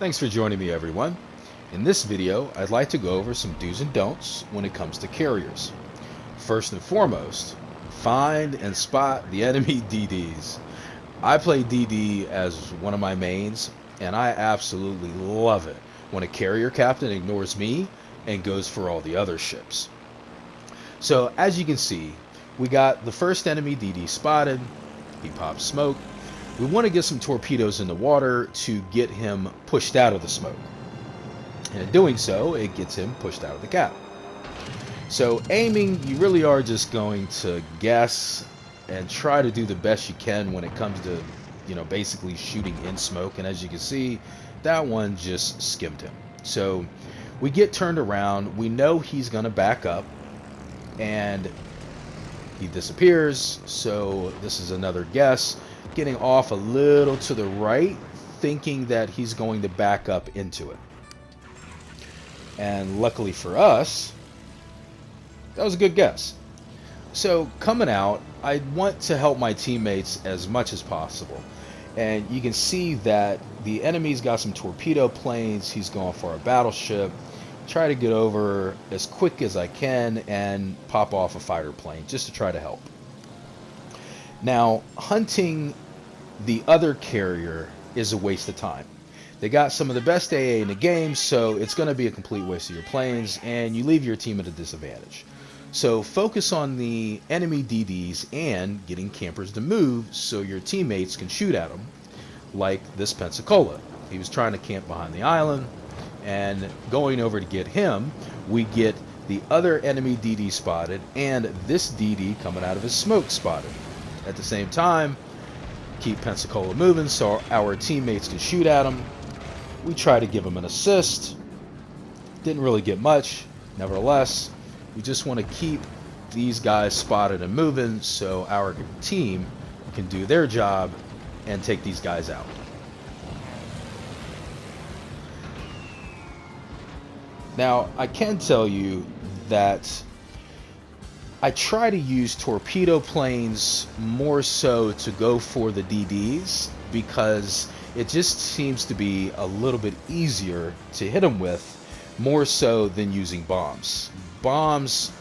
Thanks for joining me, everyone. In this video, I'd like to go over some do's and don'ts when it comes to carriers. First and foremost, find and spot the enemy DDs. I play DD as one of my mains, and I absolutely love it when a carrier captain ignores me and goes for all the other ships. So as you can see, we got the first enemy DD spotted. He pops smoke. We want to get some torpedoes in the water to get him pushed out of the smoke. And in doing so, it gets him pushed out of the cap. So aiming, you really are just going to guess and try to do the best you can when it comes to, basically shooting in smoke. And as you can see, that one just skimmed him. So we get turned around. We know he's going to back up. And he disappears. So this is another guess. Getting off a little to the right, thinking that he's going to back up into it. And luckily for us, that was a good guess. So coming out, I want to help my teammates as much as possible. And you can see that the enemy's got some torpedo planes. He's going for a battleship. Try to get over as quick as I can and pop off a fighter plane just to try to help. Now, hunting the other carrier is a waste of time. They got some of the best AA in the game, so it's going to be a complete waste of your planes, and you leave your team at a disadvantage. So focus on the enemy DDs and getting campers to move so your teammates can shoot at them, like this Pensacola. He was trying to camp behind the island, and going over to get him, we get the other enemy DD spotted and this DD coming out of his smoke spotted. At the same time, keep Pensacola moving so our teammates can shoot at him. We try to give him an assist. Didn't really get much. Nevertheless, we just want to keep these guys spotted and moving so our team can do their job and take these guys out. Now, I can tell you that I try to use torpedo planes more so to go for the DDs because it just seems to be a little bit easier to hit them with, more so than using bombs. Bombs,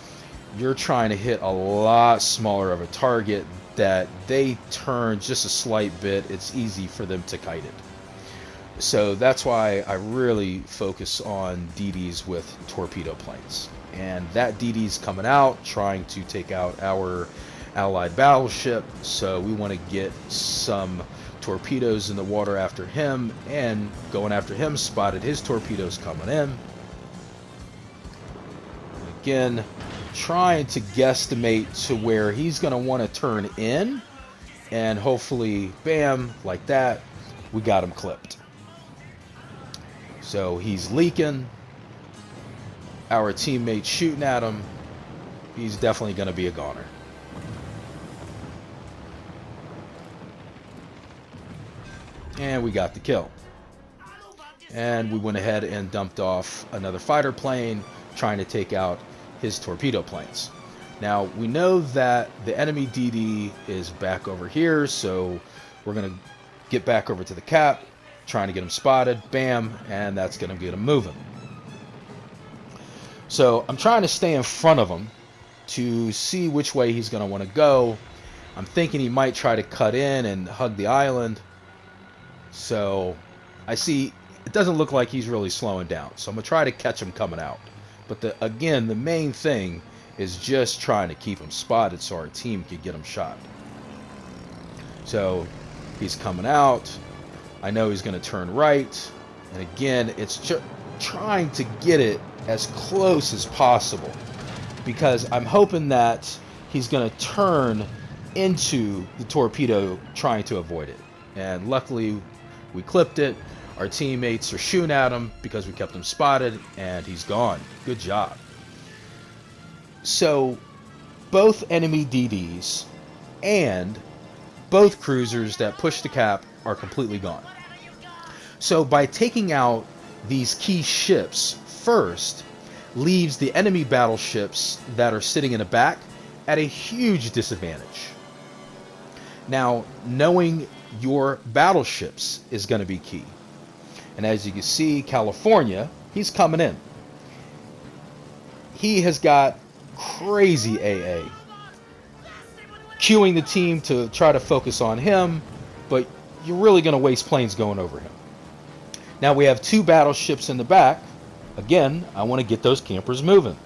you're trying to hit a lot smaller of a target that they turn just a slight bit. It's easy for them to kite it. So that's why I really focus on DDs with torpedo planes. And that DD's coming out, trying to take out our allied battleship. So we want to get some torpedoes in the water after him, and going after him, spotted his torpedoes coming in. And again, trying to guesstimate to where he's going to want to turn in, and hopefully, bam, like that, we got him clipped. So he's leaking. Our teammates shooting at him. He's definitely going to be a goner. And we got the kill. And we went ahead and dumped off another fighter plane, trying to take out his torpedo planes. Now, we know that the enemy DD is back over here, so we're going to get back over to the cap, trying to get him spotted. Bam, and that's going to get him moving. So I'm trying to stay in front of him to see which way he's going to want to go. I'm thinking he might try to cut in and hug the island. So I see it doesn't look like he's really slowing down. So I'm going to try to catch him coming out. But again, the main thing is just trying to keep him spotted so our team can get him shot. So he's coming out. I know he's going to turn right. And again, it's trying to get it as close as possible, because I'm hoping that he's going to turn into the torpedo, trying to avoid it. And luckily we clipped it. Our teammates are shooting at him because we kept him spotted, and he's gone. Good job. So both enemy DDs and both cruisers that push the cap are completely gone. So by taking out these key ships first, leaves the enemy battleships that are sitting in the back at a huge disadvantage. Now, knowing your battleships is going to be key. And as you can see, California, he's coming in. He has got crazy AA. Cueing the team to try to focus on him, but you're really going to waste planes going over him. Now we have 2 battleships in the back. Again, I want to get those campers moving.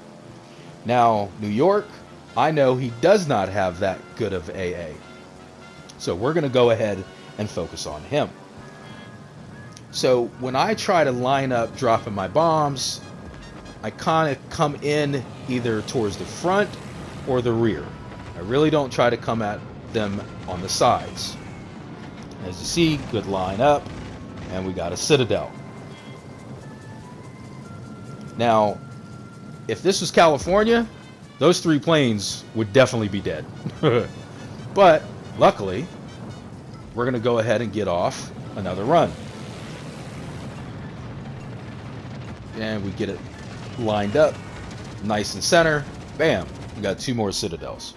Now, New York, I know he does not have that good of AA. So we're going to go ahead and focus on him. So when I try to line up dropping my bombs, I kind of come in either towards the front or the rear. I really don't try to come at them on the sides. As you see, good line up, and we got a citadel. Now, if this was California, those 3 planes would definitely be dead. But luckily, we're going to go ahead and get off another run. And we get it lined up, nice and center. Bam, we got 2 more citadels.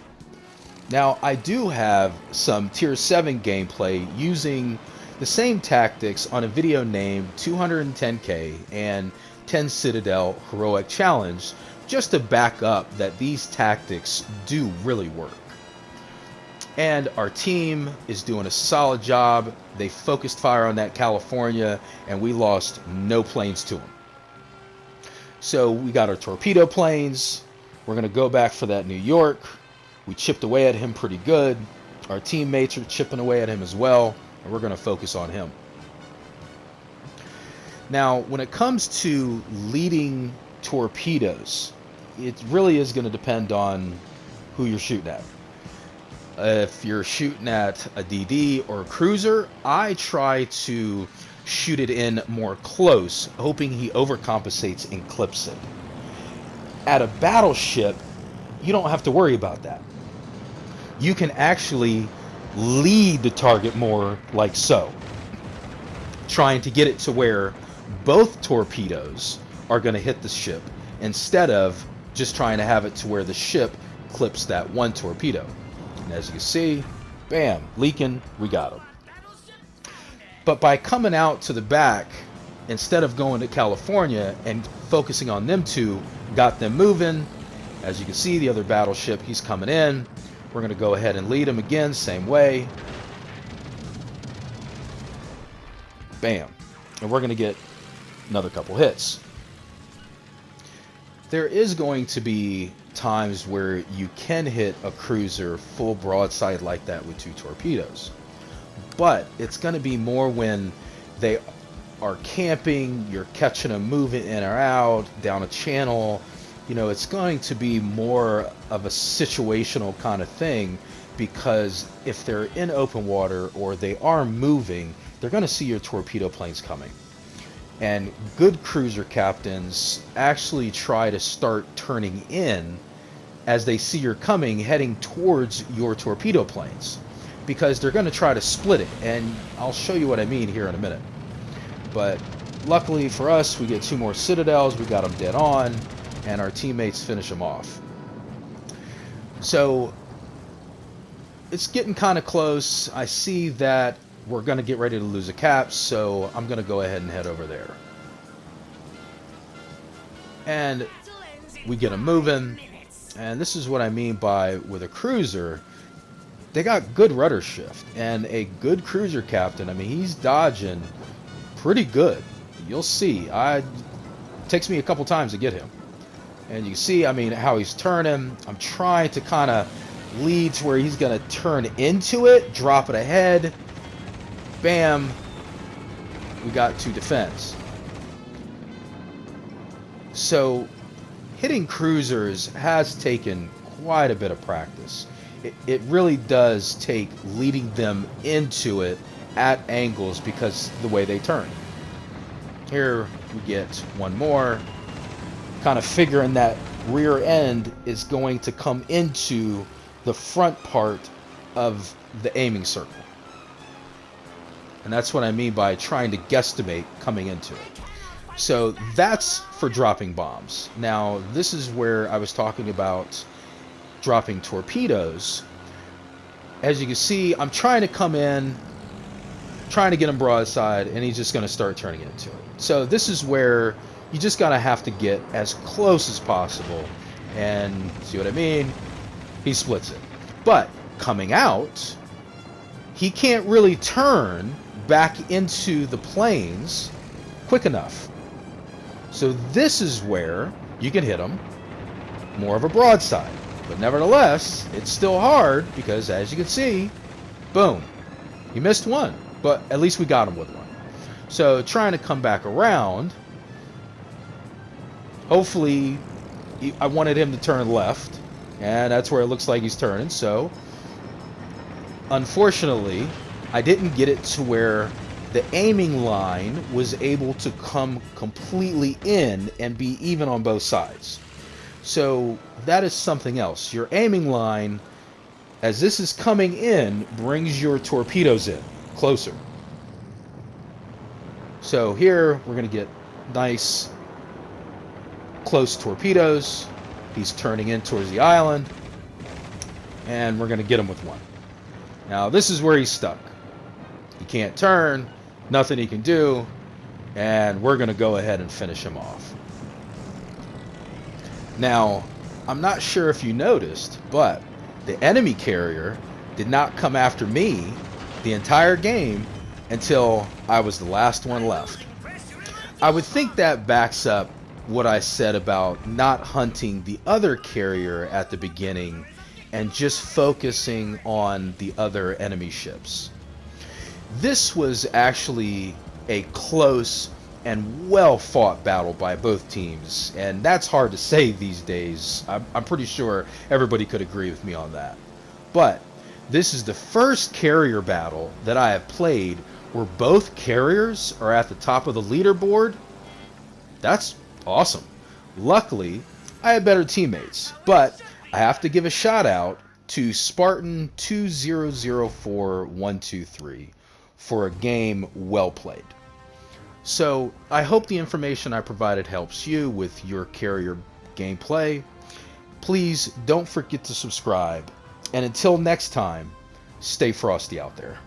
Now, I do have some Tier 7 gameplay using the same tactics on a video named 210K and 10 Citadel Heroic Challenge, just to back up that these tactics do really work. And our team is doing a solid job. They focused fire on that California, and we lost no planes to them. So we got our torpedo planes. We're going to go back for that New York. We chipped away at him pretty good. Our teammates are chipping away at him as well, and we're going to focus on him. Now, when it comes to leading torpedoes, it really is going to depend on who you're shooting at. If you're shooting at a DD or a cruiser, I try to shoot it in more close, hoping he overcompensates and clips it. At a battleship, you don't have to worry about that. You can actually lead the target more like so, trying to get it to where both torpedoes are going to hit the ship instead of just trying to have it to where the ship clips that one torpedo. And as you can see, bam, leaking, we got him. But by coming out to the back, instead of going to California and focusing on them 2, got them moving. As you can see, the other battleship, he's coming in. We're going to go ahead and lead him again, same way. Bam. And we're going to get another couple hits. There is going to be times where you can hit a cruiser full broadside like that with 2 torpedoes. But it's going to be more when they are camping, you're catching them moving in or out, down a channel. You know, it's going to be more of a situational kind of thing, because if they're in open water or they are moving, they're going to see your torpedo planes coming. And good cruiser captains actually try to start turning in as they see you're coming, heading towards your torpedo planes, because they're going to try to split it. And I'll show you what I mean here in a minute. But luckily for us, we get 2 more citadels. We got them dead on, and our teammates finish them off. So it's getting kind of close. I see that we're going to get ready to lose a cap, so I'm going to go ahead and head over there. And we get them moving. And this is what I mean by, with a cruiser, they got good rudder shift. And a good cruiser captain, I mean, he's dodging pretty good. You'll see. It takes me a couple times to get him. And you see, I mean, how he's turning. I'm trying to kind of lead to where he's going to turn into it, drop it ahead. Bam. We got 2 defense. So hitting cruisers has taken quite a bit of practice. It really does take leading them into it at angles, because the way they turn. Here we get 1 more. Kind of figuring that rear end is going to come into the front part of the aiming circle. And that's what I mean by trying to guesstimate coming into it. So that's for dropping bombs. Now, this is where I was talking about dropping torpedoes. As you can see, I'm trying to come in, trying to get him broadside, and he's just going to start turning into it. So this is where you just gotta have to get as close as possible. And see what I mean? He splits it. But coming out, he can't really turn back into the planes quick enough. So this is where you can hit him more of a broadside. But nevertheless, it's still hard because, as you can see, boom, he missed one. But at least we got him with one. So trying to come back around, hopefully, I wanted him to turn left, and that's where it looks like he's turning. So unfortunately, I didn't get it to where the aiming line was able to come completely in and be even on both sides. So that is something else. Your aiming line, as this is coming in, brings your torpedoes in closer. So here we're going to get nice close torpedoes. He's turning in towards the island, and we're going to get him with one. Now this is where he's stuck. He can't turn, nothing he can do, and we're going to go ahead and finish him off. Now, I'm not sure if you noticed, but the enemy carrier did not come after me the entire game until I was the last one left. I would think that backs up what I said about not hunting the other carrier at the beginning and just focusing on the other enemy ships. This was actually a close and well-fought battle by both teams, and that's hard to say these days. I'm pretty sure everybody could agree with me on that. But this is the first carrier battle that I have played where both carriers are at the top of the leaderboard. That's awesome. Luckily, I had better teammates, but I have to give a shout out to Spartan 2004123 for a game well played. So I hope the information I provided helps you with your carrier gameplay. Please don't forget to subscribe, and until next time, stay frosty out there.